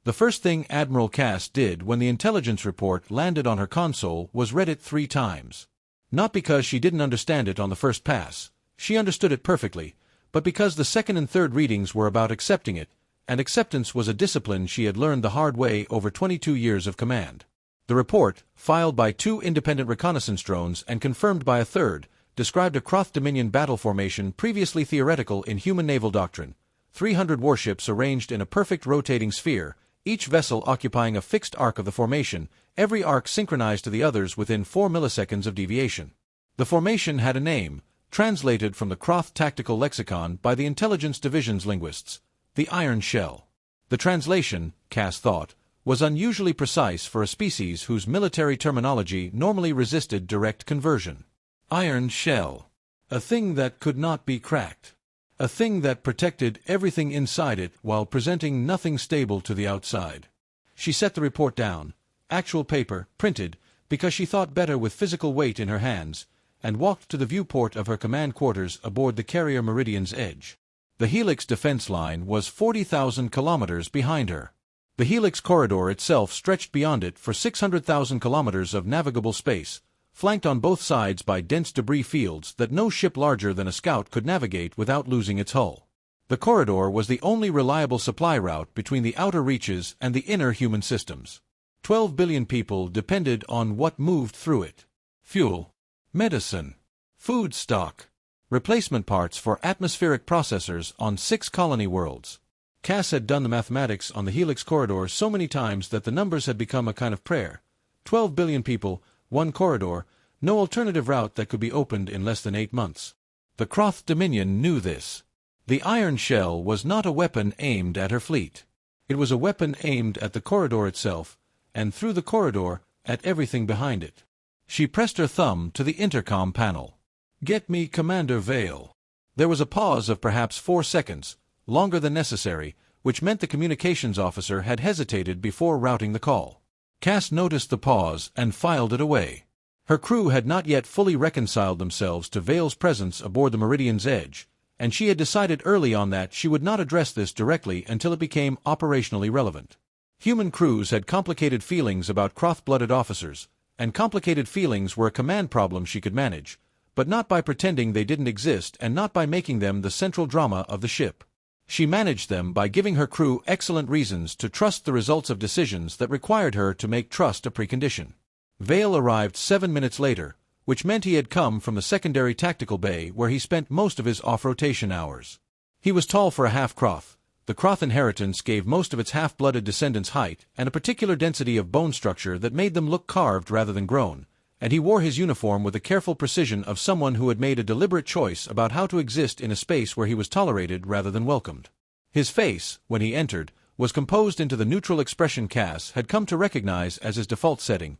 The first thing Admiral Cass did when the intelligence report landed on her console was read it 3 times. Not because she didn't understand it on the first pass, she understood it perfectly, but because the second and third readings were about accepting it, and acceptance was a discipline she had learned the hard way over 22 years of command. The report, filed by 2 independent reconnaissance drones and confirmed by a third, described a Krath Dominion battle formation previously theoretical in human naval doctrine. 300 warships arranged in a perfect rotating sphere, each vessel occupying a fixed arc of the formation, every arc synchronized to the others within 4 milliseconds of deviation. The formation had a name, translated from the Krath Tactical Lexicon by the Intelligence Division's linguists: the Iron Shell. The translation, Cass thought, was unusually precise for a species whose military terminology normally resisted direct conversion. Iron shell. A thing that could not be cracked. A thing that protected everything inside it while presenting nothing stable to the outside. She set the report down, actual paper, printed, because she thought better with physical weight in her hands, and walked to the viewport of her command quarters aboard the carrier Meridian's Edge. The Helix defense line was 40,000 kilometers behind her. The Helix corridor itself stretched beyond it for 600,000 kilometers of navigable space, flanked on both sides by dense debris fields that no ship larger than a Scout could navigate without losing its hull. The corridor was the only reliable supply route between the outer reaches and the inner human systems. 12 billion people depended on what moved through it. Fuel, medicine, food stock, replacement parts for atmospheric processors on 6 colony worlds. Cass had done the mathematics on the Helix corridor so many times that the numbers had become a kind of prayer. 12 billion people, 1 corridor, no alternative route that could be opened in less than 8 months. The Krath Dominion knew this. The iron shell was not a weapon aimed at her fleet. It was a weapon aimed at the corridor itself, and through the corridor, at everything behind it. She pressed her thumb to the intercom panel. "Get me Commander Vale." There was a pause of perhaps 4 seconds, longer than necessary, which meant the communications officer had hesitated before routing the call. Cass noticed the pause and filed it away. Her crew had not yet fully reconciled themselves to Vale's presence aboard the Meridian's Edge, and she had decided early on that she would not address this directly until it became operationally relevant. Human crews had complicated feelings about Krath-blooded officers, and complicated feelings were a command problem she could manage, but not by pretending they didn't exist and not by making them the central drama of the ship. She managed them by giving her crew excellent reasons to trust the results of decisions that required her to make trust a precondition. Vale arrived 7 minutes later, which meant he had come from the secondary tactical bay where he spent most of his off-rotation hours. He was tall for a half-Krath. The Krath inheritance gave most of its half-blooded descendants height and a particular density of bone structure that made them look carved rather than grown, and he wore his uniform with the careful precision of someone who had made a deliberate choice about how to exist in a space where he was tolerated rather than welcomed. His face, when he entered, was composed into the neutral expression Cass had come to recognize as his default setting.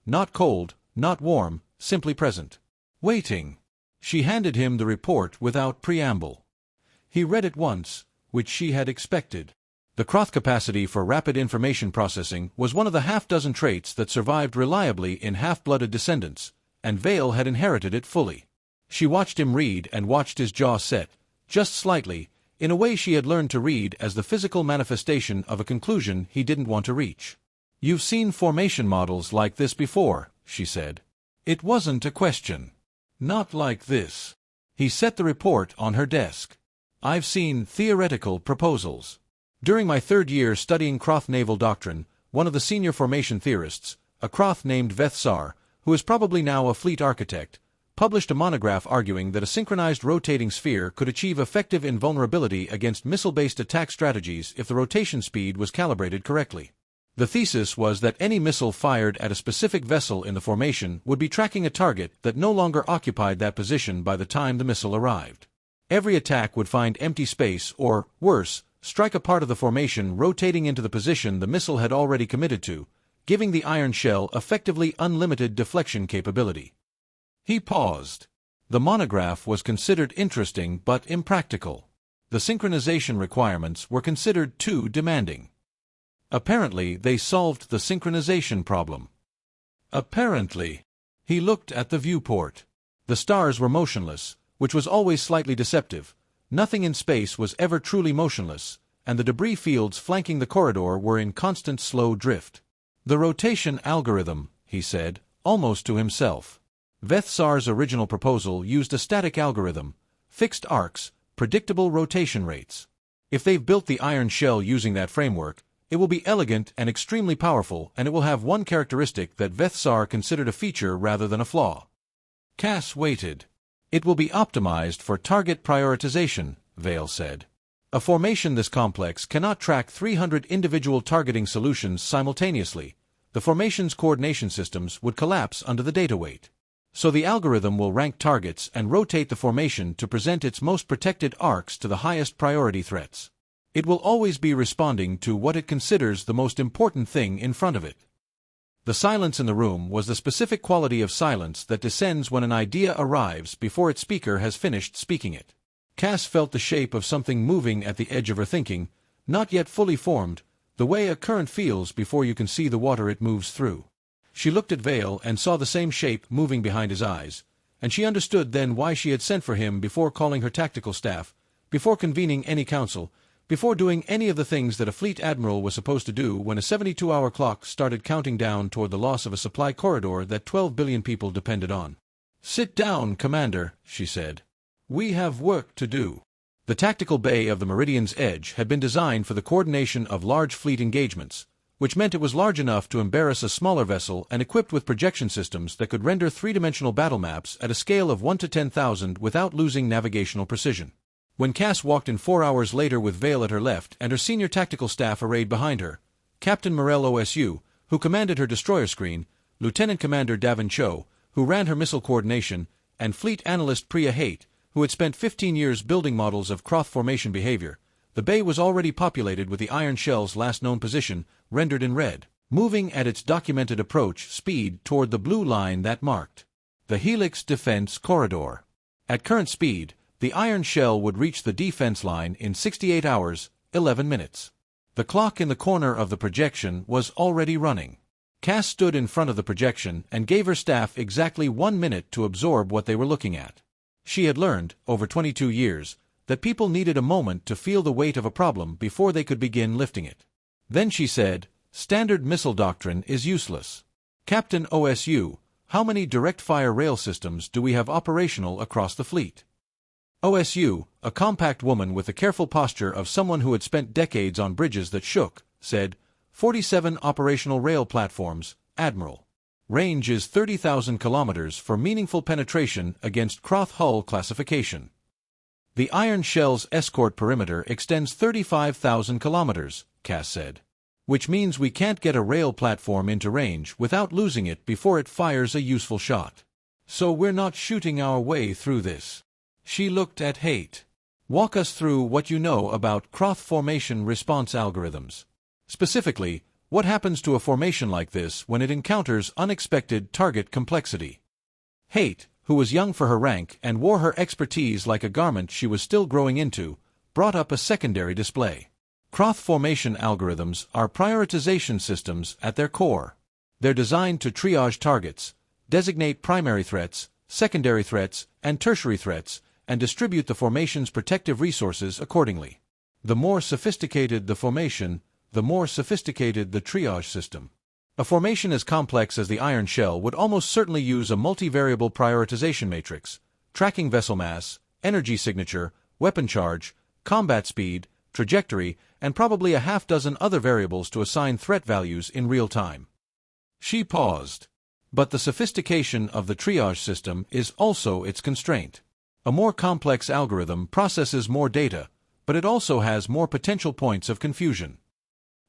Not cold, not warm, simply present. Waiting. She handed him the report without preamble. He read it once, which she had expected. The Krath capacity for rapid information processing was one of the half-dozen traits that survived reliably in half-blooded descendants, and Vale had inherited it fully. She watched him read and watched his jaw set, just slightly, in a way she had learned to read as the physical manifestation of a conclusion he didn't want to reach. "You've seen formation models like this before," she said. It wasn't a question. "Not like this." He set the report on her desk. "I've seen theoretical proposals. During my 3rd year studying Krath naval doctrine, one of the senior formation theorists, a Krath named Vethsar, who is probably now a fleet architect, published a monograph arguing that a synchronized rotating sphere could achieve effective invulnerability against missile-based attack strategies if the rotation speed was calibrated correctly. The thesis was that any missile fired at a specific vessel in the formation would be tracking a target that no longer occupied that position by the time the missile arrived. Every attack would find empty space or, worse, strike a part of the formation rotating into the position the missile had already committed to, giving the iron shell effectively unlimited deflection capability. He paused. The monograph was considered interesting but impractical. The synchronization requirements were considered too demanding. Apparently, they solved the synchronization problem. Apparently. He looked at the viewport. The stars were motionless, which was always slightly deceptive. Nothing in space was ever truly motionless, and the debris fields flanking the corridor were in constant slow drift. "The rotation algorithm," he said, almost to himself. Veth Tsar's original proposal used a static algorithm, fixed arcs, predictable rotation rates. If they've built the iron shell using that framework, it will be elegant and extremely powerful, and it will have one characteristic that Veth Tsar considered a feature rather than a flaw. Cass waited. "It will be optimized for target prioritization," Vale said. "A formation this complex cannot track 300 individual targeting solutions simultaneously. The formation's coordination systems would collapse under the data weight. So the algorithm will rank targets and rotate the formation to present its most protected arcs to the highest priority threats. It will always be responding to what it considers the most important thing in front of it." The silence in the room was the specific quality of silence that descends when an idea arrives before its speaker has finished speaking it. Cass felt the shape of something moving at the edge of her thinking, not yet fully formed, the way a current feels before you can see the water it moves through. She looked at Vale and saw the same shape moving behind his eyes, and she understood then why she had sent for him before calling her tactical staff, before convening any council, before doing any of the things that a fleet admiral was supposed to do when a 72-hour clock started counting down toward the loss of a supply corridor that 12 billion people depended on. "Sit down, Commander," she said. "We have work to do." The tactical bay of the Meridian's edge had been designed for the coordination of large fleet engagements, which meant it was large enough to embarrass a smaller vessel and equipped with projection systems that could render three-dimensional battle maps at a scale of 1 to 10,000 without losing navigational precision. When Cass walked in 4 hours later with Vale at her left and her senior tactical staff arrayed behind her, Captain Morel OSU, who commanded her destroyer screen, Lieutenant Commander Davin Cho, who ran her missile coordination, and Fleet Analyst Priya Haight, who had spent 15 years building models of Krath formation behavior, the bay was already populated with the iron shell's last known position, rendered in red, moving at its documented approach speed toward the blue line that marked the Helix Defense Corridor. At current speed, the iron shell would reach the defense line in 68 hours, 11 minutes. The clock in the corner of the projection was already running. Cass stood in front of the projection and gave her staff exactly 1 minute to absorb what they were looking at. She had learned, over 22 years, that people needed a moment to feel the weight of a problem before they could begin lifting it. Then she said, "Standard missile doctrine is useless. Captain OSU, how many direct-fire rail systems do we have operational across the fleet?" OSU, a compact woman with the careful posture of someone who had spent decades on bridges that shook, said, 47 operational rail platforms, Admiral. Range is 30,000 kilometers for meaningful penetration against Krath hull classification. The iron shell's escort perimeter extends 35,000 kilometers, Cass said. Which means we can't get a rail platform into range without losing it before it fires a useful shot. So we're not shooting our way through this. She looked at Haight. Walk us through what you know about Krath formation response algorithms. Specifically, what happens to a formation like this when it encounters unexpected target complexity? Haight, who was young for her rank and wore her expertise like a garment she was still growing into, brought up a secondary display. Krath formation algorithms are prioritization systems at their core. They're designed to triage targets, designate primary threats, secondary threats, and tertiary threats, and distribute the formation's protective resources accordingly. The more sophisticated the formation, the more sophisticated the triage system. A formation as complex as the iron shell would almost certainly use a multivariable prioritization matrix, tracking vessel mass, energy signature, weapon charge, combat speed, trajectory, and probably a half-dozen other variables to assign threat values in real time. She paused. But the sophistication of the triage system is also its constraint. A more complex algorithm processes more data, but it also has more potential points of confusion.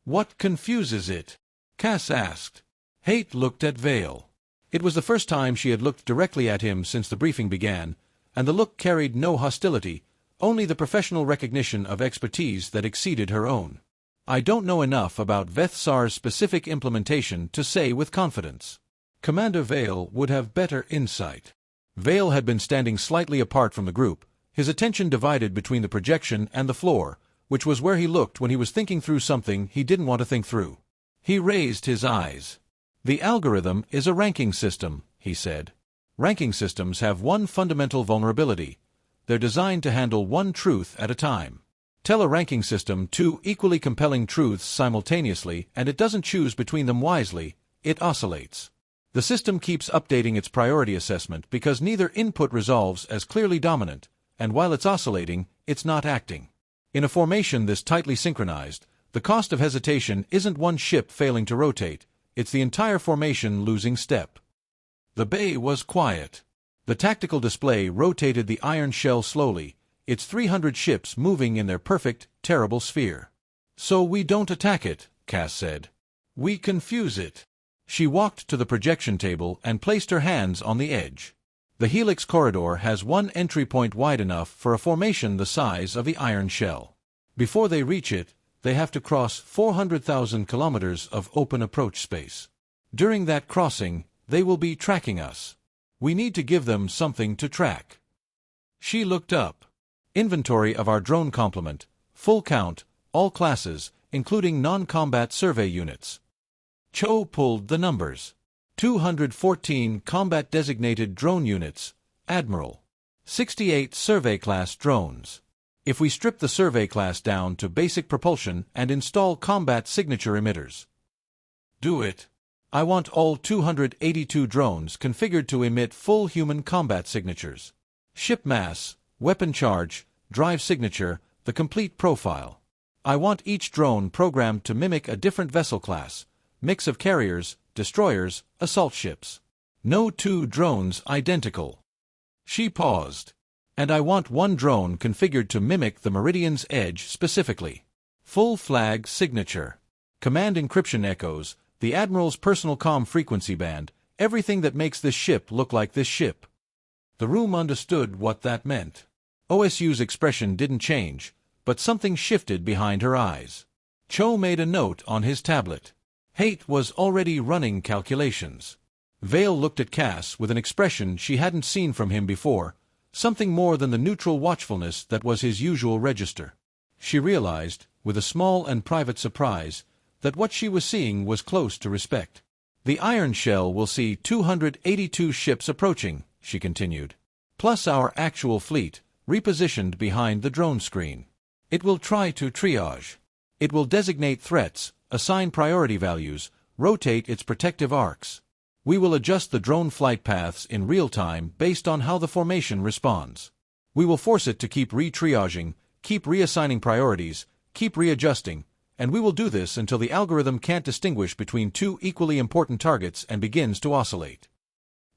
What confuses it? Cass asked. Haight looked at Vale. It was the first time she had looked directly at him since the briefing began, and the look carried no hostility, only the professional recognition of expertise that exceeded her own. I don't know enough about Veth Tsar's specific implementation to say with confidence. Commander Vale would have better insight. Vale had been standing slightly apart from the group, his attention divided between the projection and the floor, which was where he looked when he was thinking through something he didn't want to think through. He raised his eyes. The algorithm is a ranking system, he said. Ranking systems have one fundamental vulnerability. They're designed to handle one truth at a time. Tell a ranking system two equally compelling truths simultaneously and it doesn't choose between them wisely, it oscillates. The system keeps updating its priority assessment because neither input resolves as clearly dominant, and while it's oscillating, it's not acting. In a formation this tightly synchronized, the cost of hesitation isn't one ship failing to rotate, it's the entire formation losing step. The bay was quiet. The tactical display rotated the iron shell slowly, its 300 ships moving in their perfect, terrible sphere. So we don't attack it, Cass said. We confuse it. She walked to the projection table and placed her hands on the edge. The helix corridor has one entry point wide enough for a formation the size of the iron shell. Before they reach it, they have to cross 400,000 kilometers of open approach space. During that crossing, they will be tracking us. We need to give them something to track. She looked up. Inventory of our drone complement, full count, all classes, including non-combat survey units. Cho pulled the numbers. 214 combat-designated drone units, Admiral. 68 survey-class drones. If we strip the survey class down to basic propulsion and install combat signature emitters. Do it. I want all 282 drones configured to emit full human combat signatures. Ship mass, weapon charge, drive signature, the complete profile. I want each drone programmed to mimic a different vessel class, mix of carriers, destroyers, assault ships. No two drones identical. She paused. And I want one drone configured to mimic the Meridian's edge specifically. Full flag signature. Command encryption echoes, the Admiral's personal comm frequency band, everything that makes this ship look like this ship. The room understood what that meant. OSU's expression didn't change, but something shifted behind her eyes. Cho made a note on his tablet. Haight was already running calculations. Vale looked at Cass with an expression she hadn't seen from him before, something more than the neutral watchfulness that was his usual register. She realized, with a small and private surprise, that what she was seeing was close to respect. The iron shell will see 282 ships approaching, she continued, plus our actual fleet, repositioned behind the drone screen. It will try to triage. It will designate threats, assign priority values, rotate its protective arcs. We will adjust the drone flight paths in real time based on how the formation responds. We will force it to keep re-triaging, keep reassigning priorities, keep readjusting, and we will do this until the algorithm can't distinguish between two equally important targets and begins to oscillate.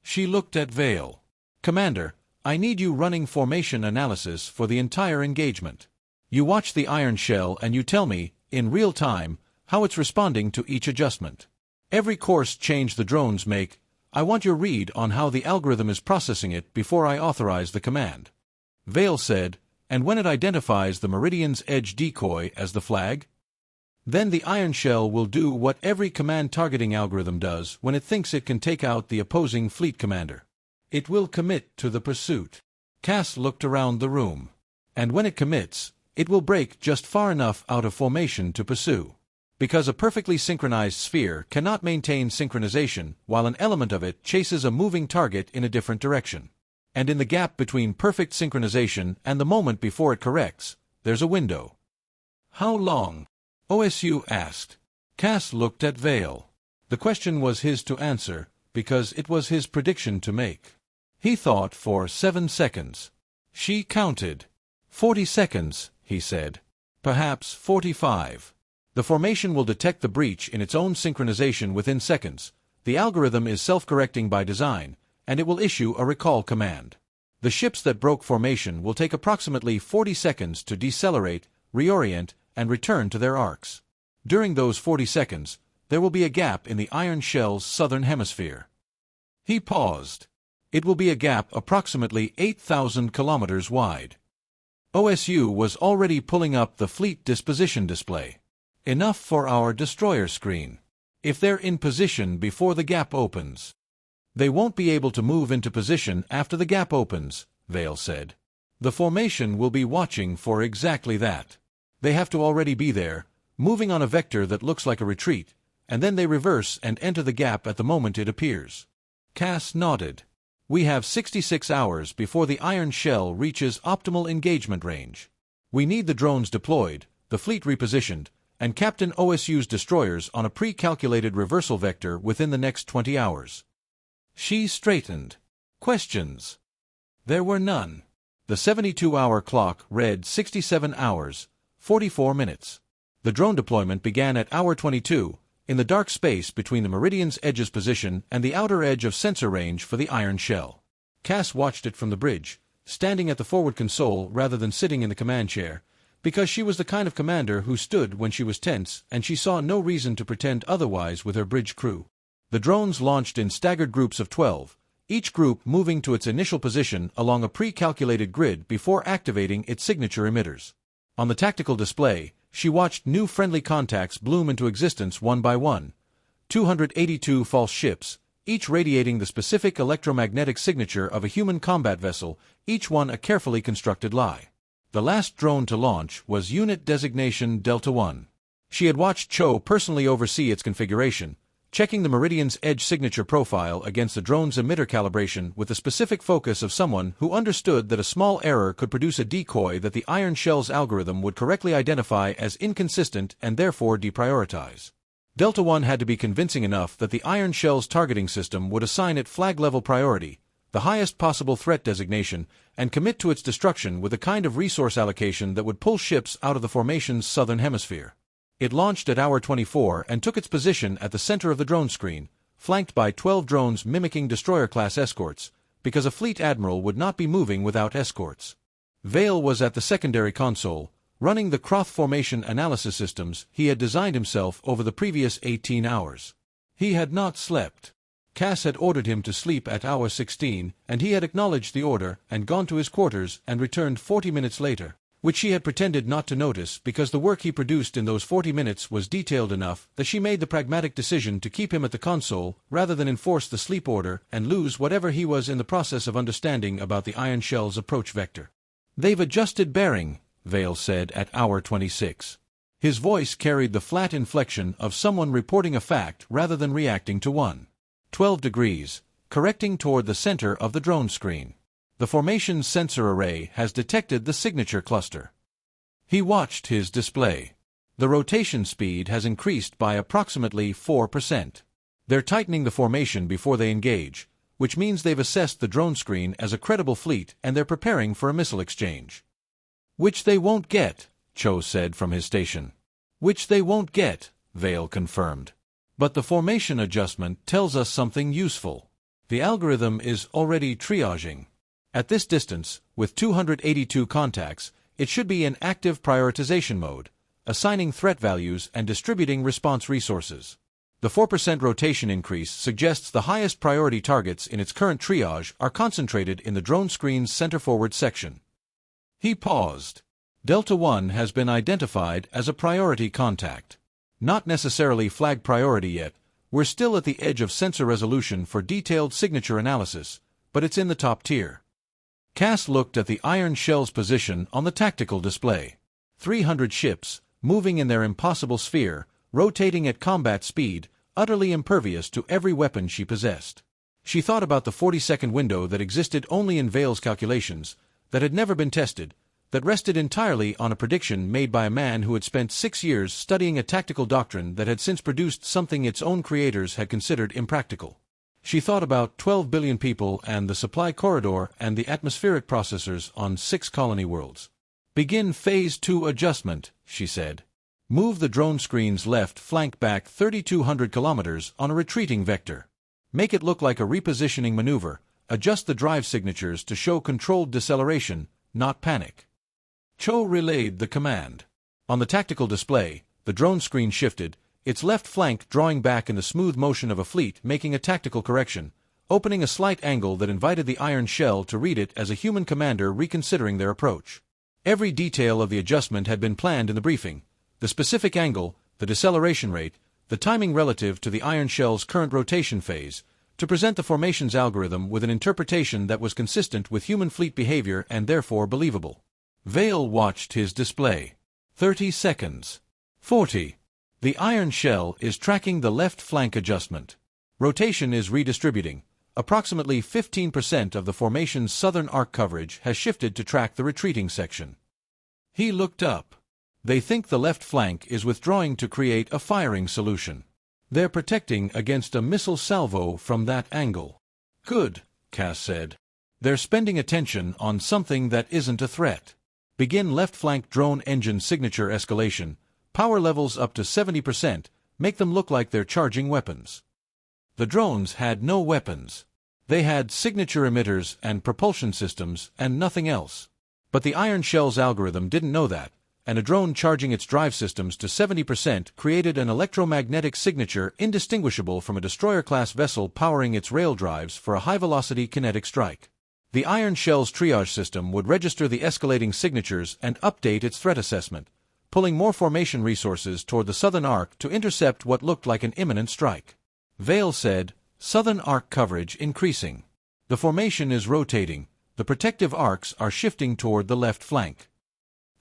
She looked at Vale. Commander, I need you running formation analysis for the entire engagement. You watch the iron shell and you tell me, in real time, how it's responding to each adjustment. Every course change the drones make, I want your read on how the algorithm is processing it before I authorize the command. Vale said, and when it identifies the Meridian's edge decoy as the flag? Then the iron shell will do what every command targeting algorithm does when it thinks it can take out the opposing fleet commander. It will commit to the pursuit. Cass looked around the room. And when it commits, it will break just far enough out of formation to pursue. Because a perfectly synchronized sphere cannot maintain synchronization while an element of it chases a moving target in a different direction. And in the gap between perfect synchronization and the moment before it corrects, there's a window. How long? OSU asked. Cass looked at Vale. The question was his to answer, because it was his prediction to make. He thought for 7 seconds. She counted. 40 seconds, he said. Perhaps 45. The formation will detect the breach in its own synchronization within seconds. The algorithm is self-correcting by design, and it will issue a recall command. The ships that broke formation will take approximately 40 seconds to decelerate, reorient, and return to their arcs. During those 40 seconds, there will be a gap in the iron shell's southern hemisphere. He paused. It will be a gap approximately 8,000 kilometers wide. OSU was already pulling up the fleet disposition display. Enough for our destroyer screen. If they're in position before the gap opens. They won't be able to move into position after the gap opens, Vale said. The formation will be watching for exactly that. They have to already be there, moving on a vector that looks like a retreat, and then they reverse and enter the gap at the moment it appears. Cass nodded. We have 66 hours before the iron shell reaches optimal engagement range. We need the drones deployed, the fleet repositioned, and Captain OSU's destroyers on a pre-calculated reversal vector within the next 20 hours. She straightened. Questions? There were none. The 72-hour clock read 67 hours, 44 minutes. The drone deployment began at hour 22, in the dark space between the Meridian's edge's position and the outer edge of sensor range for the iron shell. Cass watched it from the bridge, standing at the forward console rather than sitting in the command chair, because she was the kind of commander who stood when she was tense, and she saw no reason to pretend otherwise with her bridge crew. The drones launched in staggered groups of 12, each group moving to its initial position along a pre-calculated grid before activating its signature emitters. On the tactical display, she watched new friendly contacts bloom into existence one by one. 282 false ships, each radiating the specific electromagnetic signature of a human combat vessel, each one a carefully constructed lie. The last drone to launch was Unit Designation Delta 1. She had watched Cho personally oversee its configuration, checking the Meridian's edge signature profile against the drone's emitter calibration with the specific focus of someone who understood that a small error could produce a decoy that the Iron Shell's algorithm would correctly identify as inconsistent and therefore deprioritize. Delta 1 had to be convincing enough that the Iron Shell's targeting system would assign it flag-level priority, the highest possible threat designation, and commit to its destruction with a kind of resource allocation that would pull ships out of the formation's southern hemisphere. It launched at hour 24 and took its position at the center of the drone screen, flanked by 12 drones mimicking destroyer-class escorts, because a fleet admiral would not be moving without escorts. Vale was at the secondary console, running the Krath formation analysis systems he had designed himself over the previous 18 hours. He had not slept. Cass had ordered him to sleep at hour 16, and he had acknowledged the order and gone to his quarters and returned 40 minutes later, which she had pretended not to notice because the work he produced in those 40 minutes was detailed enough that she made the pragmatic decision to keep him at the console rather than enforce the sleep order and lose whatever he was in the process of understanding about the Iron Shell's approach vector. "They've adjusted bearing," Vale said at hour 26. His voice carried the flat inflection of someone reporting a fact rather than reacting to one. 12 degrees, correcting toward the center of the drone screen. The formation's sensor array has detected the signature cluster. He watched his display. The rotation speed has increased by approximately 4%. They're tightening the formation before they engage, which means they've assessed the drone screen as a credible fleet and they're preparing for a missile exchange. "Which they won't get," Cho said from his station. "Which they won't get," Vale confirmed. "But the formation adjustment tells us something useful. The algorithm is already triaging. At this distance, with 282 contacts, it should be in active prioritization mode, assigning threat values and distributing response resources. The 4% rotation increase suggests the highest priority targets in its current triage are concentrated in the drone screen's center-forward section." He paused. "Delta 1 has been identified as a priority contact. Not necessarily flag priority yet, we're still at the edge of sensor resolution for detailed signature analysis, but it's in the top tier." Cass looked at the Iron Shell's position on the tactical display. 300 ships, moving in their impossible sphere, rotating at combat speed, utterly impervious to every weapon she possessed. She thought about the 40-second window that existed only in Vale's calculations, that had never been tested, that rested entirely on a prediction made by a man who had spent 6 years studying a tactical doctrine that had since produced something its own creators had considered impractical. She thought about 12 billion people and the supply corridor and the atmospheric processors on 6 colony worlds. "Begin Phase 2 adjustment," she said. "Move the drone screen's left flank back 3,200 kilometers on a retreating vector. Make it look like a repositioning maneuver. Adjust the drive signatures to show controlled deceleration, not panic." Cho relayed the command. On the tactical display, the drone screen shifted, its left flank drawing back in the smooth motion of a fleet making a tactical correction, opening a slight angle that invited the Iron Shell to read it as a human commander reconsidering their approach. Every detail of the adjustment had been planned in the briefing: the specific angle, the deceleration rate, the timing relative to the Iron Shell's current rotation phase, to present the formation's algorithm with an interpretation that was consistent with human fleet behavior and therefore believable. Vale watched his display. 30 seconds. 40. The Iron Shell is tracking the left flank adjustment. Rotation is redistributing. Approximately 15% of the formation's southern arc coverage has shifted to track the retreating section. He looked up. They think the left flank is withdrawing to create a firing solution. They're protecting against a missile salvo from that angle. Good, Cass said. They're spending attention on something that isn't a threat. Begin left flank drone engine signature escalation. Power levels up to 70%. Make them look like they're charging weapons. The drones had no weapons. They had signature emitters and propulsion systems and nothing else. But the Iron Shell's algorithm didn't know that, and a drone charging its drive systems to 70% created an electromagnetic signature indistinguishable from a destroyer-class vessel powering its rail drives for a high-velocity kinetic strike. The Iron Shell's triage system would register the escalating signatures and update its threat assessment, pulling more formation resources toward the southern arc to intercept what looked like an imminent strike. Vale said, "Southern arc coverage increasing. The formation is rotating. The protective arcs are shifting toward the left flank."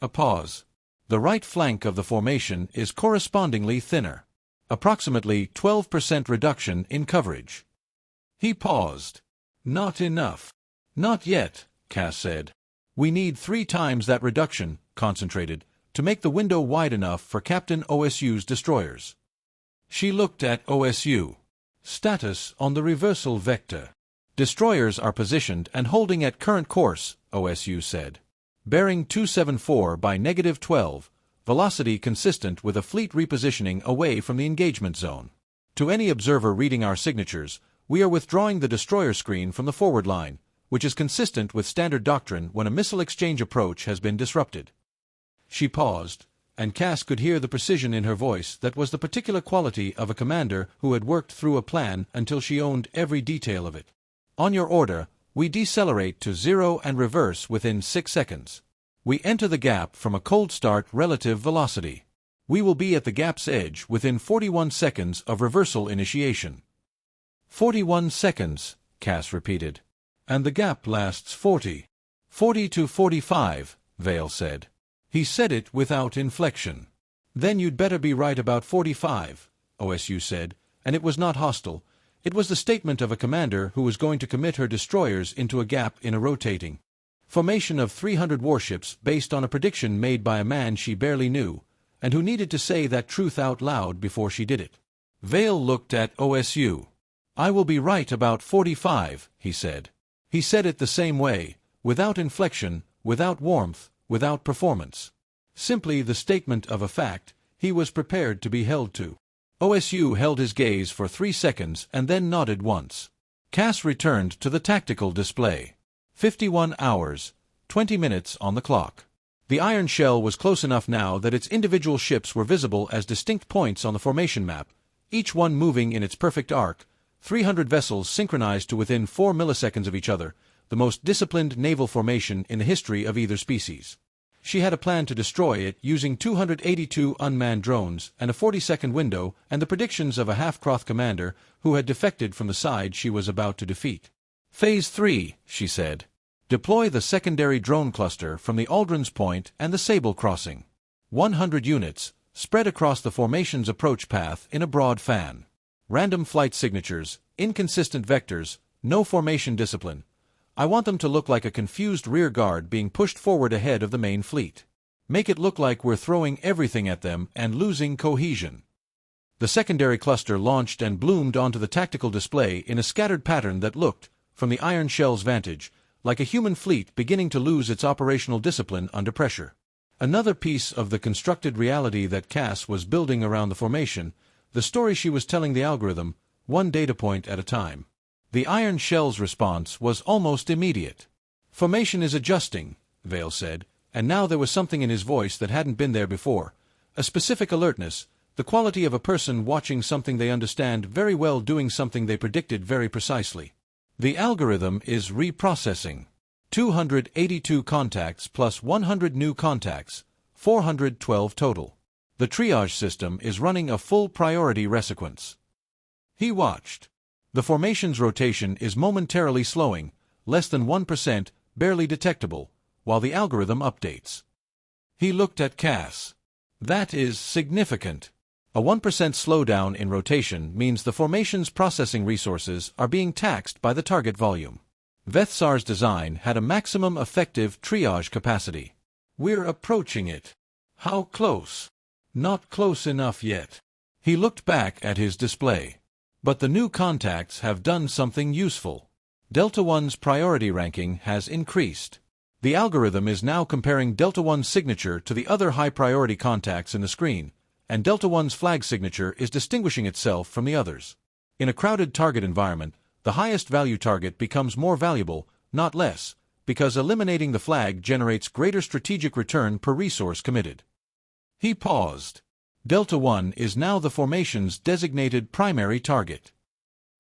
A pause. The right flank of the formation is correspondingly thinner. Approximately 12% reduction in coverage. He paused. "Not enough." "Not yet," Cass said. "We need 3 times that reduction, concentrated, to make the window wide enough for Captain OSU's destroyers." She looked at OSU. Status on the reversal vector. "Destroyers are positioned and holding at current course," OSU said. "Bearing 274 by -12, velocity consistent with a fleet repositioning away from the engagement zone. To any observer reading our signatures, we are withdrawing the destroyer screen from the forward line, which is consistent with standard doctrine when a missile exchange approach has been disrupted." She paused, and Cass could hear the precision in her voice that was the particular quality of a commander who had worked through a plan until she owned every detail of it. "On your order, we decelerate to 0 and reverse within 6 seconds. We enter the gap from a cold start relative velocity. We will be at the gap's edge within 41 seconds of reversal initiation." 41 seconds, Cass repeated. "And the gap lasts 40 to 45, Vale said. He said it without inflection. "Then you'd better be right about 45, OSU said, and it was not hostile. It was the statement of a commander who was going to commit her destroyers into a gap in a rotating formation of 300 warships based on a prediction made by a man she barely knew, and who needed to say that truth out loud before she did it." Vale looked at OSU. "I will be right about 45, he said. He said it the same way, without inflection, without warmth, without performance. Simply the statement of a fact he was prepared to be held to." OSU held his gaze for 3 seconds and then nodded once. Cass returned to the tactical display. 51 hours, 20 minutes on the clock. The Iron Shell was close enough now that its individual ships were visible as distinct points on the formation map, each one moving in its perfect arc, 300 vessels synchronized to within 4 milliseconds of each other, the most disciplined naval formation in the history of either species. She had a plan to destroy it using 282 unmanned drones and a 40-second window and the predictions of a half-Krath commander who had defected from the side she was about to defeat. "Phase 3, she said. "Deploy the secondary drone cluster from the Aldrin's Point and the Sable Crossing. 100 units, spread across the formation's approach path in a broad fan. Random flight signatures, inconsistent vectors, no formation discipline. I want them to look like a confused rear guard being pushed forward ahead of the main fleet. Make it look like we're throwing everything at them and losing cohesion." The secondary cluster launched and bloomed onto the tactical display in a scattered pattern that looked, from the Iron Shell's vantage, like a human fleet beginning to lose its operational discipline under pressure. Another piece of the constructed reality that Cass was building around the formation, the story she was telling the algorithm, one data point at a time. The Iron Shell's response was almost immediate. "Formation is adjusting," Vale said, and now there was something in his voice that hadn't been there before, a specific alertness, the quality of a person watching something they understand very well doing something they predicted very precisely. "The algorithm is reprocessing. 282 contacts plus 100 new contacts, 412 total. The triage system is running a full priority resequence." He watched. The formation's rotation is momentarily slowing, less than 1%, barely detectable, while the algorithm updates. He looked at Cass. "That is significant. A 1% slowdown in rotation means the formation's processing resources are being taxed by the target volume. Vethsar's design had a maximum effective triage capacity. We're approaching it. How close? Not close enough yet. He looked back at his display. But the new contacts have done something useful. Delta One's priority ranking has increased. The algorithm is now comparing Delta One's signature to the other high-priority contacts in the screen, and Delta One's flag signature is distinguishing itself from the others. In a crowded target environment, the highest value target becomes more valuable, not less, because eliminating the flag generates greater strategic return per resource committed. He paused. Delta One is now the formation's designated primary target.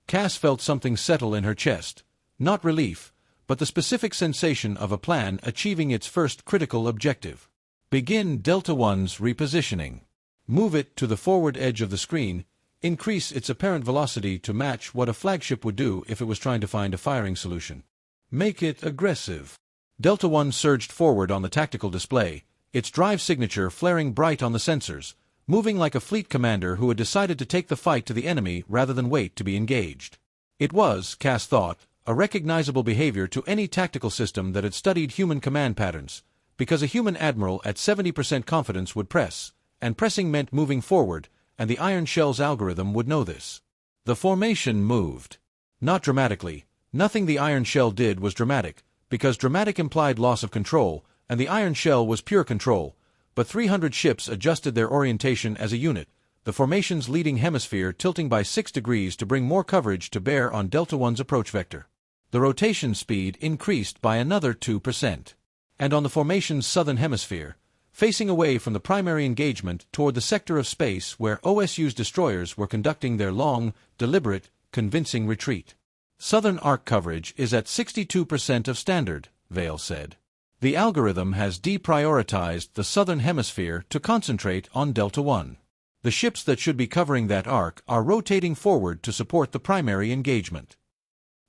Cass felt something settle in her chest, not relief, but the specific sensation of a plan achieving its first critical objective. Begin Delta One's repositioning. Move it to the forward edge of the screen, increase its apparent velocity to match what a flagship would do if it was trying to find a firing solution. Make it aggressive. Delta One surged forward on the tactical display, its drive signature flaring bright on the sensors, moving like a fleet commander who had decided to take the fight to the enemy rather than wait to be engaged. It was, Cass thought, a recognizable behavior to any tactical system that had studied human command patterns, because a human admiral at 70% confidence would press, and pressing meant moving forward, and the Iron Shell's algorithm would know this. The formation moved. Not dramatically. Nothing the Iron Shell did was dramatic, because dramatic implied loss of control, and the Iron Shell was pure control, but 300 ships adjusted their orientation as a unit, the formation's leading hemisphere tilting by 6 degrees to bring more coverage to bear on Delta One's approach vector. The rotation speed increased by another 2%. And on the formation's southern hemisphere, facing away from the primary engagement toward the sector of space where OSU's destroyers were conducting their long, deliberate, convincing retreat. Southern arc coverage is at 62% of standard, Vale said. The algorithm has deprioritized the southern hemisphere to concentrate on Delta One. The ships that should be covering that arc are rotating forward to support the primary engagement.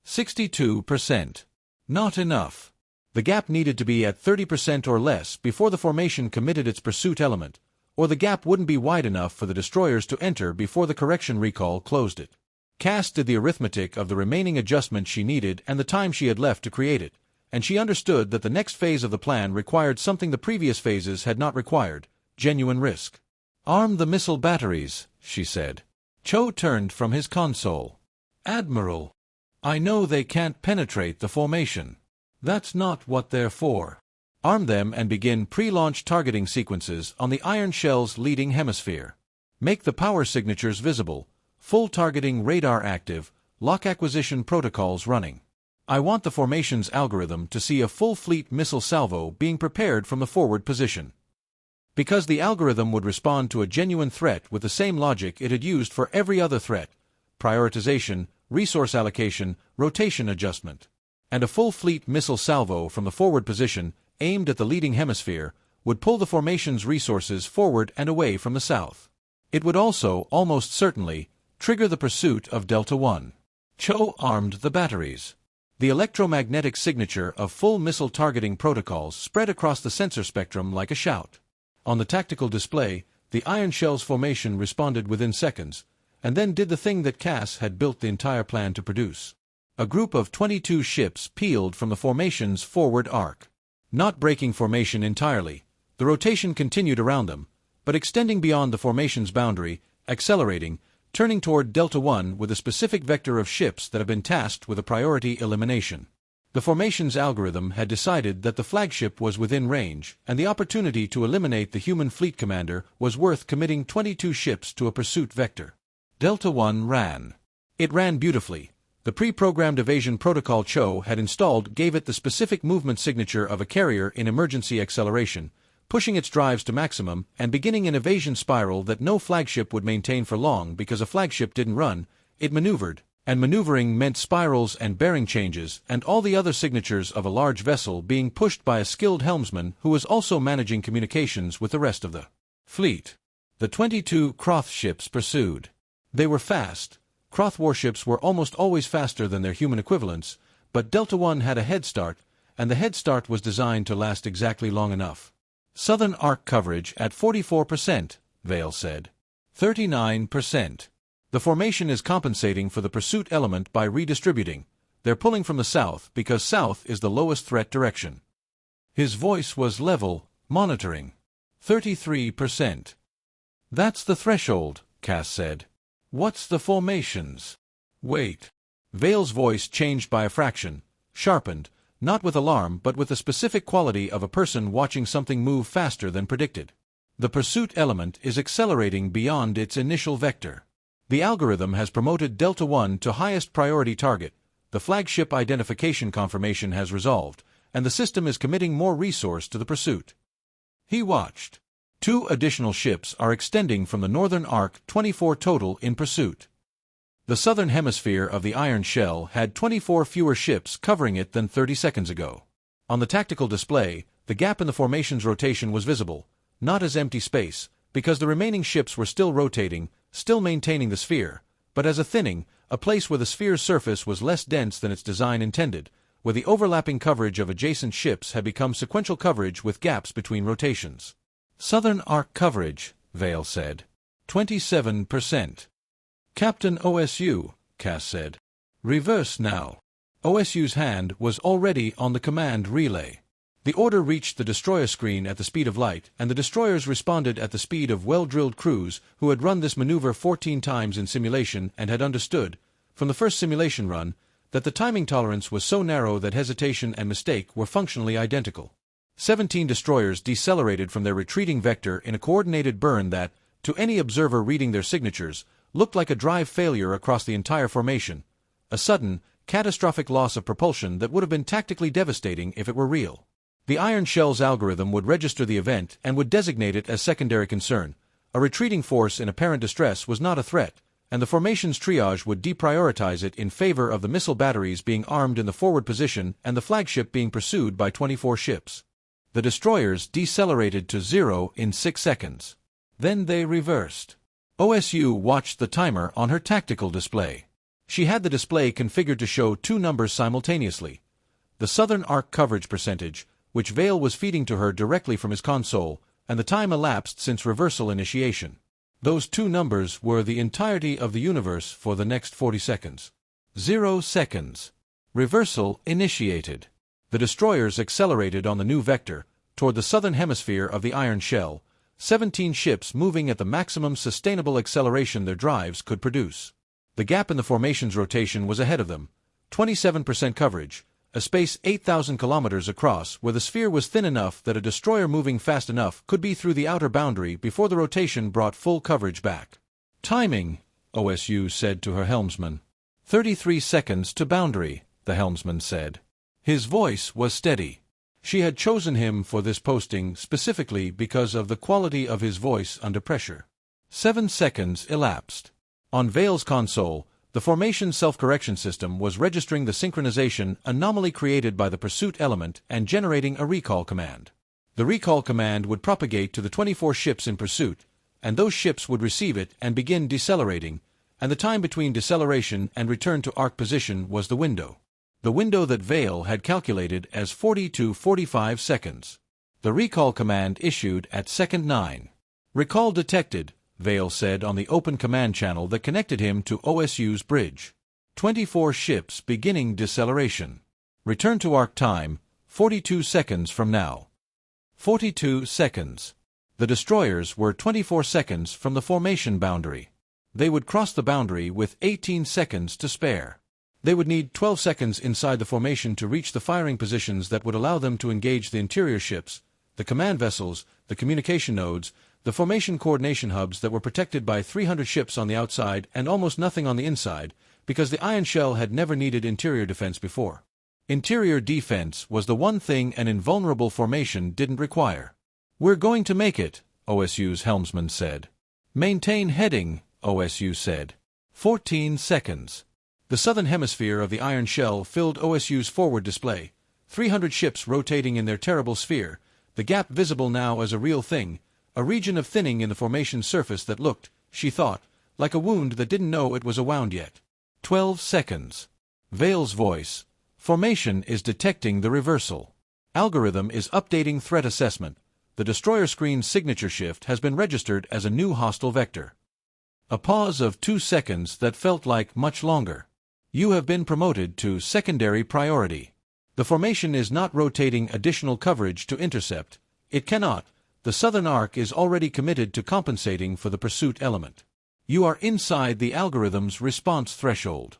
62%. Not enough. The gap needed to be at 30% or less before the formation committed its pursuit element, or the gap wouldn't be wide enough for the destroyers to enter before the correction recall closed it. Cass did the arithmetic of the remaining adjustment she needed and the time she had left to create it, and she understood that the next phase of the plan required something the previous phases had not required: genuine risk. "Arm the missile batteries," she said. Cho turned from his console. "Admiral, I know they can't penetrate the formation. That's not what they're for. Arm them and begin pre-launch targeting sequences on the Iron Shell's leading hemisphere. Make the power signatures visible, full targeting radar active, lock acquisition protocols running. I want the formation's algorithm to see a full fleet missile salvo being prepared from the forward position. Because the algorithm would respond to a genuine threat with the same logic it had used for every other threat: prioritization, resource allocation, rotation adjustment. And a full fleet missile salvo from the forward position, aimed at the leading hemisphere, would pull the formation's resources forward and away from the south. It would also, almost certainly, trigger the pursuit of Delta One. Cho armed the batteries. The electromagnetic signature of full missile targeting protocols spread across the sensor spectrum like a shout. On the tactical display, the Iron Shell's formation responded within seconds, and then did the thing that Cass had built the entire plan to produce. A group of 22 ships peeled from the formation's forward arc. Not breaking formation entirely, the rotation continued around them, but extending beyond the formation's boundary, accelerating, turning toward Delta One with a specific vector of ships that have been tasked with a priority elimination. The formation's algorithm had decided that the flagship was within range, and the opportunity to eliminate the human fleet commander was worth committing 22 ships to a pursuit vector. Delta One ran. It ran beautifully. The pre-programmed evasion protocol Cho had installed gave it the specific movement signature of a carrier in emergency acceleration, pushing its drives to maximum and beginning an evasion spiral that no flagship would maintain for long because a flagship didn't run, it maneuvered, and maneuvering meant spirals and bearing changes and all the other signatures of a large vessel being pushed by a skilled helmsman who was also managing communications with the rest of the fleet. The 22 Krath ships pursued. They were fast. Krath warships were almost always faster than their human equivalents, but Delta One had a head start, and the head start was designed to last exactly long enough. Southern arc coverage at 44%, Vale said. 39%. The formation is compensating for the pursuit element by redistributing. They're pulling from the south because south is the lowest threat direction. His voice was level, Monitoring. 33%. That's the threshold, Cass said. What's the formations? Wait. Vale's voice changed by a fraction, sharpened, not with alarm but with the specific quality of a person watching something move faster than predicted. The pursuit element is accelerating beyond its initial vector. The algorithm has promoted Delta 1 to highest priority target, the flagship identification confirmation has resolved, and the system is committing more resource to the pursuit. He watched. 2 additional ships are extending from the northern arc, 24 total in pursuit. The southern hemisphere of the Iron Shell had 24 fewer ships covering it than 30 seconds ago. On the tactical display, the gap in the formation's rotation was visible, not as empty space, because the remaining ships were still rotating, still maintaining the sphere, but as a thinning, a place where the sphere's surface was less dense than its design intended, where the overlapping coverage of adjacent ships had become sequential coverage with gaps between rotations. Southern arc coverage, Vale said. 27%. Captain OSU, Cass said. Reverse now. OSU's hand was already on the command relay. The order reached the destroyer screen at the speed of light, and the destroyers responded at the speed of well-drilled crews who had run this maneuver 14 times in simulation and had understood, from the first simulation run, that the timing tolerance was so narrow that hesitation and mistake were functionally identical. 17 destroyers decelerated from their retreating vector in a coordinated burn that, to any observer reading their signatures, looked like a drive failure across the entire formation, a sudden, catastrophic loss of propulsion that would have been tactically devastating if it were real. The Iron Shell's algorithm would register the event and would designate it as secondary concern. A retreating force in apparent distress was not a threat, and the formation's triage would deprioritize it in favor of the missile batteries being armed in the forward position and the flagship being pursued by 24 ships. The destroyers decelerated to 0 in 6 seconds. Then they reversed. OSU watched the timer on her tactical display. She had the display configured to show 2 numbers simultaneously. The southern arc coverage percentage, which Vale was feeding to her directly from his console, and the time elapsed since reversal initiation. Those 2 numbers were the entirety of the universe for the next 40 seconds. 0 seconds. Reversal initiated. The destroyers accelerated on the new vector, toward the southern hemisphere of the Iron Shell, 17 ships moving at the maximum sustainable acceleration their drives could produce. The gap in the formation's rotation was ahead of them, 27% coverage, a space 8,000 kilometers across where the sphere was thin enough that a destroyer moving fast enough could be through the outer boundary before the rotation brought full coverage back. Timing, OSU said to her helmsman. 33 seconds to boundary, the helmsman said. His voice was steady. She had chosen him for this posting specifically because of the quality of his voice under pressure. 7 seconds elapsed. On Vale's console, the formation self-correction system was registering the synchronization anomaly created by the pursuit element and generating a recall command. The recall command would propagate to the 24 ships in pursuit, and those ships would receive it and begin decelerating, and the time between deceleration and return to arc position was the window. The window that Vale had calculated as 40 to 45 seconds. The recall command issued at second 9. Recall detected, Vale said on the open command channel that connected him to OSU's bridge. 24 ships beginning deceleration. Return to arc time, 42 seconds from now. 42 seconds. The destroyers were 24 seconds from the formation boundary. They would cross the boundary with 18 seconds to spare. They would need 12 seconds inside the formation to reach the firing positions that would allow them to engage the interior ships, the command vessels, the communication nodes, the formation coordination hubs that were protected by 300 ships on the outside and almost nothing on the inside, because the Iron Shell had never needed interior defense before. Interior defense was the one thing an invulnerable formation didn't require. "We're going to make it," OSU's helmsman said. "Maintain heading," OSU said. 14 seconds. The southern hemisphere of the Iron Shell filled OSU's forward display, 300 ships rotating in their terrible sphere, the gap visible now as a real thing, a region of thinning in the formation surface that looked, she thought, like a wound that didn't know it was a wound yet. 12 seconds. Vale's voice. Formation is detecting the reversal. Algorithm is updating threat assessment. The destroyer screen's signature shift has been registered as a new hostile vector. A pause of 2 seconds that felt like much longer. You have been promoted to secondary priority. The formation is not rotating additional coverage to intercept. It cannot. The southern arc is already committed to compensating for the pursuit element. You are inside the algorithm's response threshold.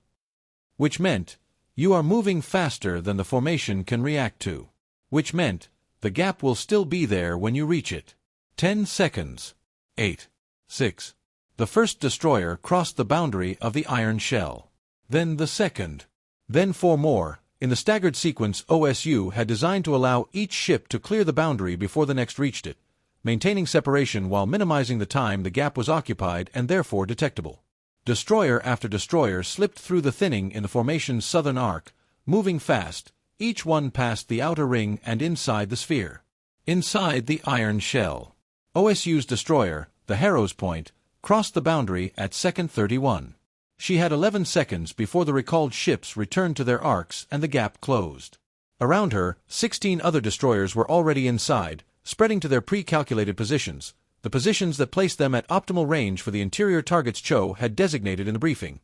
Which meant, you are moving faster than the formation can react to. Which meant, the gap will still be there when you reach it. 10 seconds. 8. 6. The first destroyer crossed the boundary of the iron shell. Then the second. Then 4 more. In the staggered sequence OSU had designed to allow each ship to clear the boundary before the next reached it, maintaining separation while minimizing the time the gap was occupied and therefore detectable. Destroyer after destroyer slipped through the thinning in the formation's southern arc, moving fast, each one past the outer ring and inside the sphere. Inside the iron shell. OSU's destroyer, the Harrow's Point, crossed the boundary at second 31. She had 11 seconds before the recalled ships returned to their arcs and the gap closed. Around her, 16 other destroyers were already inside, spreading to their pre-calculated positions, the positions that placed them at optimal range for the interior targets Cho had designated in the briefing.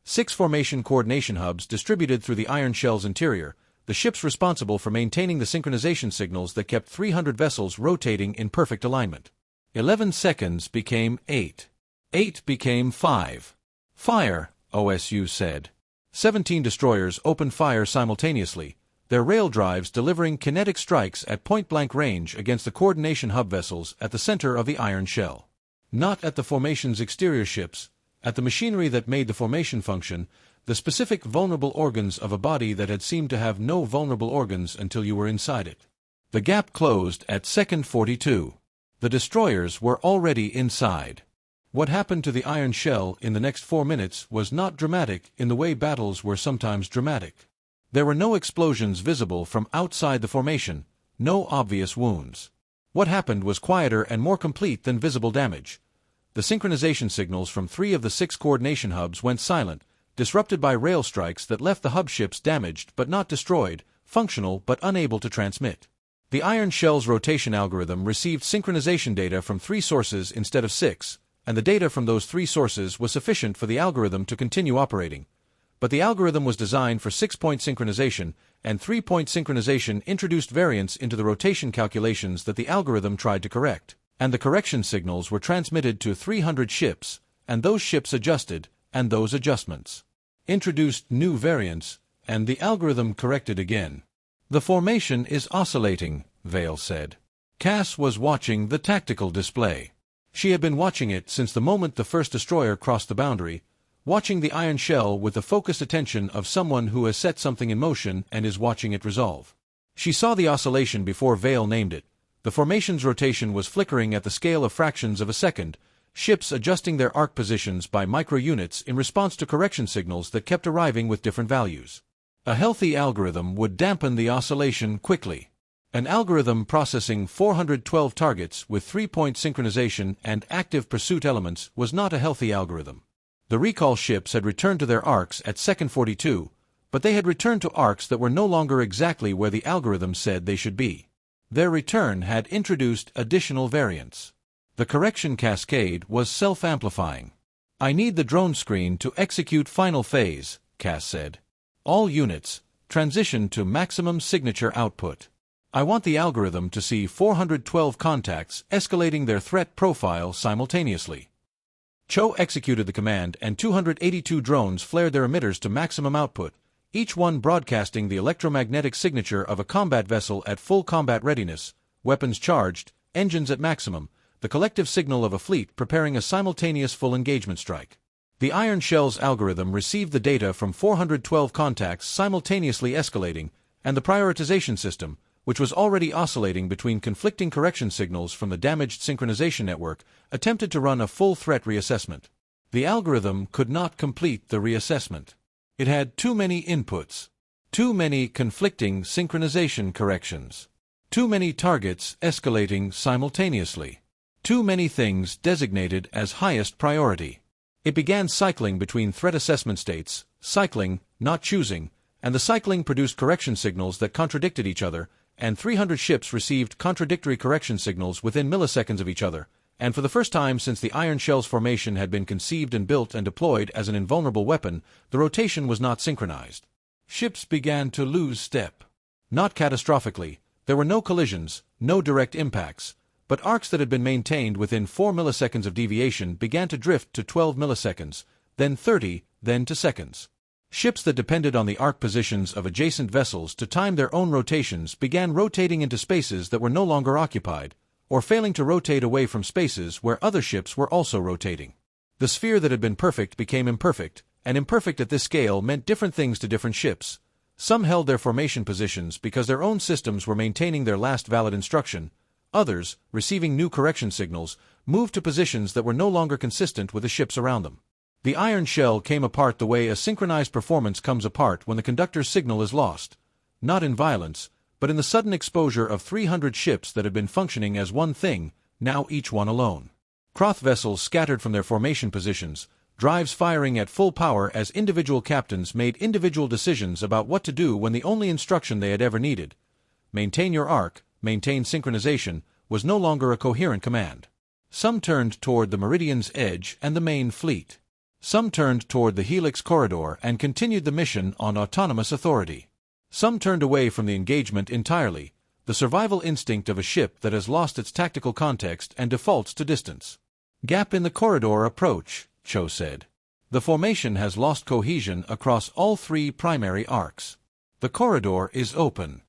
6 formation coordination hubs distributed through the iron shell's interior, the ships responsible for maintaining the synchronization signals that kept 300 vessels rotating in perfect alignment. 11 seconds became 8. 8 became 5. Fire, OSU said. 17 destroyers opened fire simultaneously, their rail drives delivering kinetic strikes at point-blank range against the coordination hub vessels at the center of the iron shell. Not at the formation's exterior ships, at the machinery that made the formation function, the specific vulnerable organs of a body that had seemed to have no vulnerable organs until you were inside it. The gap closed at second 42. The destroyers were already inside. What happened to the iron shell in the next 4 minutes was not dramatic in the way battles were sometimes dramatic. There were no explosions visible from outside the formation, no obvious wounds. What happened was quieter and more complete than visible damage. The synchronization signals from 3 of the 6 coordination hubs went silent, disrupted by rail strikes that left the hub ships damaged but not destroyed, functional but unable to transmit. The iron shell's rotation algorithm received synchronization data from 3 sources instead of 6, and the data from those 3 sources was sufficient for the algorithm to continue operating. But the algorithm was designed for 6-point synchronization, and 3-point synchronization introduced variance into the rotation calculations that the algorithm tried to correct, and the correction signals were transmitted to 300 ships, and those ships adjusted, and those adjustments introduced new variance, and the algorithm corrected again. The formation is oscillating, Vale said. Cass was watching the tactical display. She had been watching it since the moment the first destroyer crossed the boundary, watching the iron shell with the focused attention of someone who has set something in motion and is watching it resolve. She saw the oscillation before Vale named it. The formation's rotation was flickering at the scale of fractions of a second, ships adjusting their arc positions by micro-units in response to correction signals that kept arriving with different values. A healthy algorithm would dampen the oscillation quickly. An algorithm processing 412 targets with 3-point synchronization and active pursuit elements was not a healthy algorithm. The recall ships had returned to their arcs at second 42, but they had returned to arcs that were no longer exactly where the algorithm said they should be. Their return had introduced additional variance. The correction cascade was self-amplifying. "I need the drone screen to execute final phase," Cass said. "All units, transition to maximum signature output. I want the algorithm to see 412 contacts escalating their threat profile simultaneously." Cho executed the command and 282 drones flared their emitters to maximum output, each one broadcasting the electromagnetic signature of a combat vessel at full combat readiness, weapons charged, engines at maximum, the collective signal of a fleet preparing a simultaneous full engagement strike. The Iron Shell's algorithm received the data from 412 contacts simultaneously escalating, and the prioritization system, which was already oscillating between conflicting correction signals from the damaged synchronization network, attempted to run a full threat reassessment. The algorithm could not complete the reassessment. It had too many inputs, too many conflicting synchronization corrections, too many targets escalating simultaneously, too many things designated as highest priority. It began cycling between threat assessment states, cycling, not choosing, and the cycling produced correction signals that contradicted each other, and 300 ships received contradictory correction signals within milliseconds of each other, and for the first time since the Iron Shell's formation had been conceived and built and deployed as an invulnerable weapon, the rotation was not synchronized. Ships began to lose step. Not catastrophically, There were no collisions, no direct impacts, but arcs that had been maintained within 4 milliseconds of deviation began to drift to 12 milliseconds, then 30, then to seconds. Ships that depended on the arc positions of adjacent vessels to time their own rotations began rotating into spaces that were no longer occupied, or failing to rotate away from spaces where other ships were also rotating. The sphere that had been perfect became imperfect, and imperfect at this scale meant different things to different ships. Some held their formation positions because their own systems were maintaining their last valid instruction. Others, receiving new correction signals, moved to positions that were no longer consistent with the ships around them. The iron shell came apart the way a synchronized performance comes apart when the conductor's signal is lost. Not in violence, but in the sudden exposure of 300 ships that had been functioning as one thing, now each one alone. Krath vessels scattered from their formation positions, drives firing at full power as individual captains made individual decisions about what to do when the only instruction they had ever needed, maintain your arc, maintain synchronization, was no longer a coherent command. Some turned toward the Meridian's edge and the main fleet. Some turned toward the Helix corridor and continued the mission on autonomous authority. Some turned away from the engagement entirely, the survival instinct of a ship that has lost its tactical context and defaults to distance. Gap in the corridor approach, Cho said. The formation has lost cohesion across all 3 primary arcs. The corridor is open.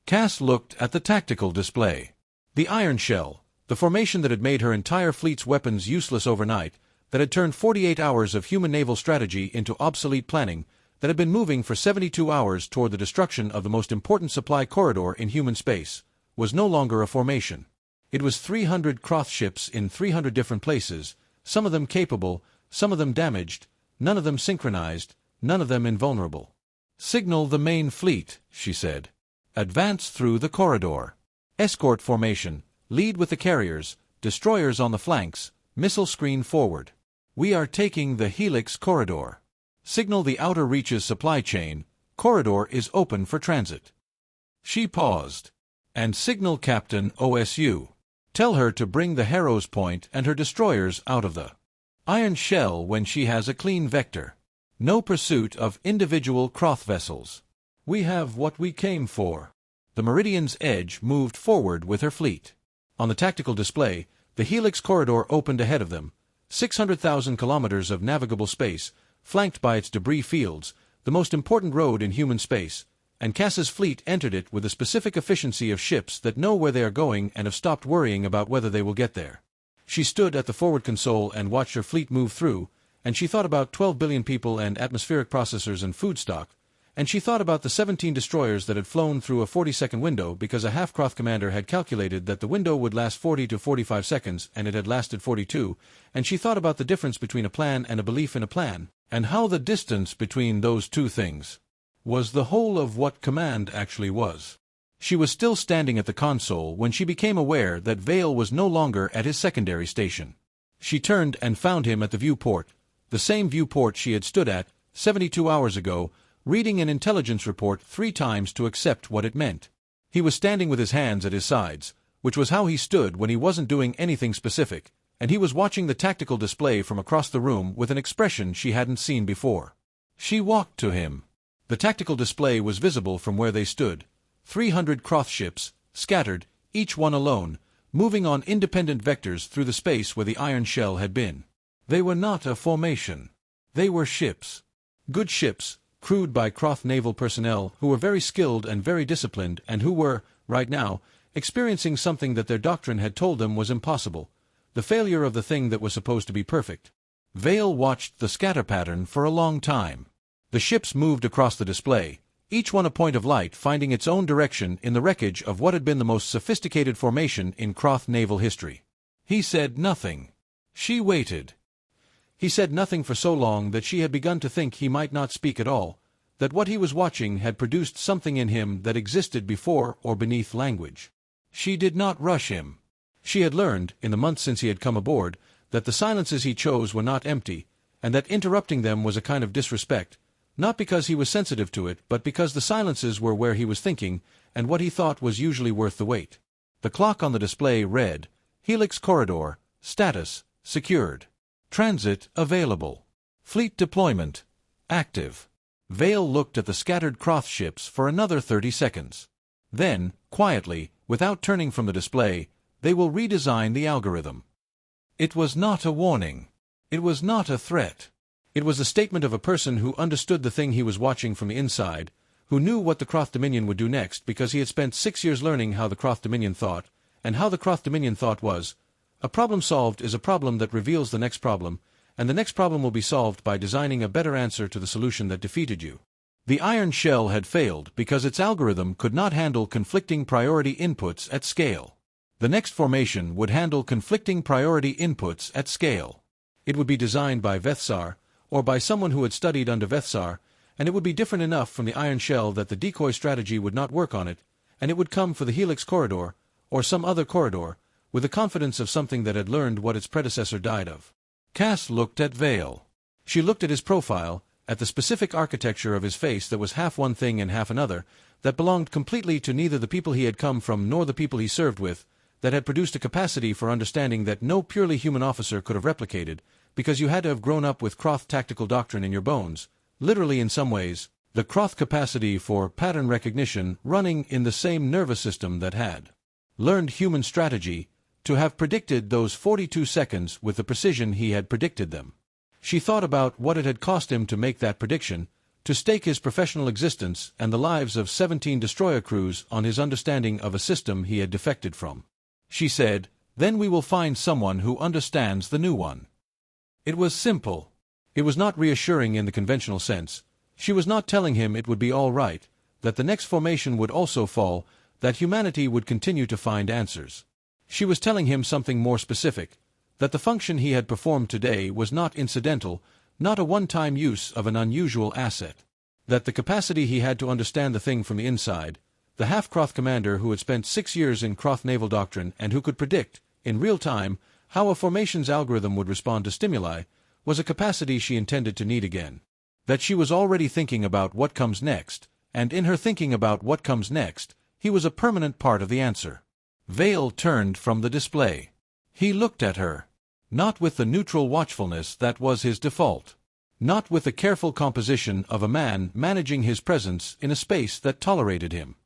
Cass looked at the tactical display. The iron shell, the formation that had made her entire fleet's weapons useless overnight, that had turned 48 hours of human naval strategy into obsolete planning, that had been moving for 72 hours toward the destruction of the most important supply corridor in human space, was no longer a formation. It was 300 Krath ships in 300 different places, some of them capable, some of them damaged, none of them synchronized, none of them invulnerable. "Signal the main fleet," she said. "Advance through the corridor. Escort formation, lead with the carriers, destroyers on the flanks, missile screen forward. We are taking the Helix corridor. Signal the outer reaches supply chain, corridor is open for transit." She paused. "And signal Captain OSU. Tell her to bring the Harrow's Point and her destroyers out of the iron shell when she has a clean vector. No pursuit of individual Krath vessels. We have what we came for." The Meridian's edge moved forward with her fleet. On the tactical display, the Helix corridor opened ahead of them, 600,000 kilometers of navigable space, flanked by its debris fields, the most important road in human space, and Cass's fleet entered it with the specific efficiency of ships that know where they are going and have stopped worrying about whether they will get there. She stood at the forward console and watched her fleet move through, and she thought about 12 billion people and atmospheric processors and food stock, and she thought about the 17 destroyers that had flown through a 40-second window because a half-Krath commander had calculated that the window would last 40 to 45 seconds and it had lasted 42, and she thought about the difference between a plan and a belief in a plan, and how the distance between those two things was the whole of what command actually was. She was still standing at the console when she became aware that Vale was no longer at his secondary station. She turned and found him at the viewport, the same viewport she had stood at 72 hours ago, reading an intelligence report 3 times to accept what it meant. He was standing with his hands at his sides, which was how he stood when he wasn't doing anything specific, and he was watching the tactical display from across the room with an expression she hadn't seen before. She walked to him. The tactical display was visible from where they stood. 300 Krath ships, scattered, each one alone, moving on independent vectors through the space where the iron shell had been. They were not a formation. They were ships. Good ships, crewed by Krath naval personnel who were very skilled and very disciplined and who were, right now, experiencing something that their doctrine had told them was impossible, the failure of the thing that was supposed to be perfect. Vale watched the scatter pattern for a long time. The ships moved across the display, each one a point of light finding its own direction in the wreckage of what had been the most sophisticated formation in Krath naval history. He said nothing. She waited. He said nothing for so long that she had begun to think he might not speak at all, that what he was watching had produced something in him that existed before or beneath language. She did not rush him. She had learned, in the months since he had come aboard, that the silences he chose were not empty, and that interrupting them was a kind of disrespect, not because he was sensitive to it, but because the silences were where he was thinking, and what he thought was usually worth the wait. The clock on the display read, Helix Corridor, status, secured. Transit available. Fleet deployment, active. Vale looked at the scattered Krath ships for another 30 seconds. Then, quietly, without turning from the display, they will redesign the algorithm. It was not a warning. It was not a threat. It was a statement of a person who understood the thing he was watching from the inside, who knew what the Krath Dominion would do next because he had spent 6 years learning how the Krath Dominion thought, and how the Krath Dominion thought was, a problem solved is a problem that reveals the next problem, and the next problem will be solved by designing a better answer to the solution that defeated you. The iron shell had failed because its algorithm could not handle conflicting priority inputs at scale. The next formation would handle conflicting priority inputs at scale. It would be designed by Vethsar, or by someone who had studied under Vethsar, and it would be different enough from the iron shell that the decoy strategy would not work on it, and it would come for the helix corridor, or some other corridor, with the confidence of something that had learned what its predecessor died of. Cass looked at Vale. She looked at his profile, at the specific architecture of his face that was half one thing and half another, that belonged completely to neither the people he had come from nor the people he served with, that had produced a capacity for understanding that no purely human officer could have replicated, because you had to have grown up with Krath tactical doctrine in your bones, literally in some ways, the Krath capacity for pattern recognition running in the same nervous system that had learned human strategy, to have predicted those 42 seconds with the precision he had predicted them. She thought about what it had cost him to make that prediction, to stake his professional existence and the lives of 17 destroyer crews on his understanding of a system he had defected from. She said, "Then we will find someone who understands the new one." It was simple. It was not reassuring in the conventional sense. She was not telling him it would be all right, that the next formation would also fall, that humanity would continue to find answers. She was telling him something more specific, that the function he had performed today was not incidental, not a one-time use of an unusual asset. That the capacity he had to understand the thing from the inside, the half-Krath commander who had spent 6 years in Krath naval doctrine and who could predict, in real time, how a formation's algorithm would respond to stimuli, was a capacity she intended to need again. That she was already thinking about what comes next, and in her thinking about what comes next, he was a permanent part of the answer. Vale turned from the display. He looked at her. Not with the neutral watchfulness that was his default. Not with the careful composition of a man managing his presence in a space that tolerated him.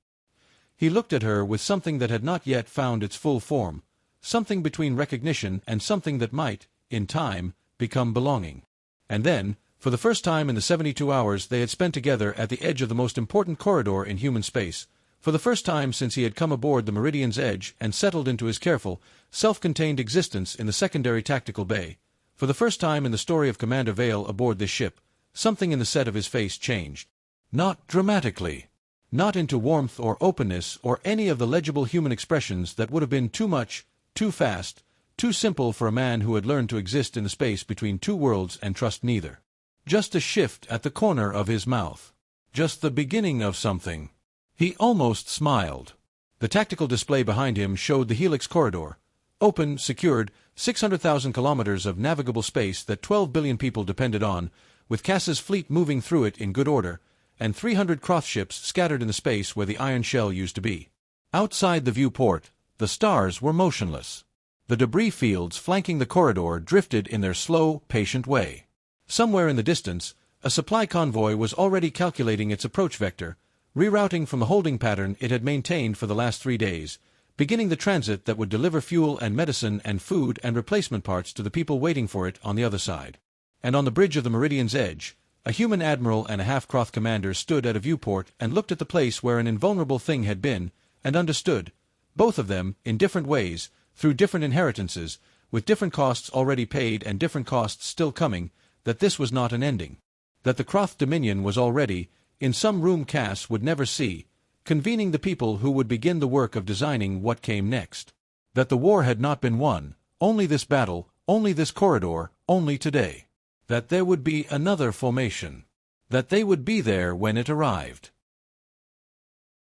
He looked at her with something that had not yet found its full form, something between recognition and something that might, in time, become belonging. And then, for the first time in the 72 hours they had spent together at the edge of the most important corridor in human space, for the first time since he had come aboard the Meridian's edge and settled into his careful, self-contained existence in the secondary tactical bay, for the first time in the story of Commander Vale aboard this ship, something in the set of his face changed. Not dramatically. Not into warmth or openness or any of the legible human expressions that would have been too much, too fast, too simple for a man who had learned to exist in the space between two worlds and trust neither. Just a shift at the corner of his mouth. Just the beginning of something. He almost smiled. The tactical display behind him showed the helix corridor. Open, secured, 600,000 kilometers of navigable space that 12 billion people depended on, with Cass's fleet moving through it in good order, and 300 Krath ships scattered in the space where the iron shell used to be. Outside the viewport, the stars were motionless. The debris fields flanking the corridor drifted in their slow, patient way. Somewhere in the distance, a supply convoy was already calculating its approach vector, rerouting from the holding pattern it had maintained for the last 3 days, beginning the transit that would deliver fuel and medicine and food and replacement parts to the people waiting for it on the other side. And on the bridge of the Meridian's edge, a human admiral and a half-Krath commander stood at a viewport and looked at the place where an invulnerable thing had been, and understood, both of them, in different ways, through different inheritances, with different costs already paid and different costs still coming, that this was not an ending. That the Krath Dominion was already, in some room Cass would never see, convening the people who would begin the work of designing what came next. That the war had not been won, only this battle, only this corridor, only today. That there would be another formation. That they would be there when it arrived.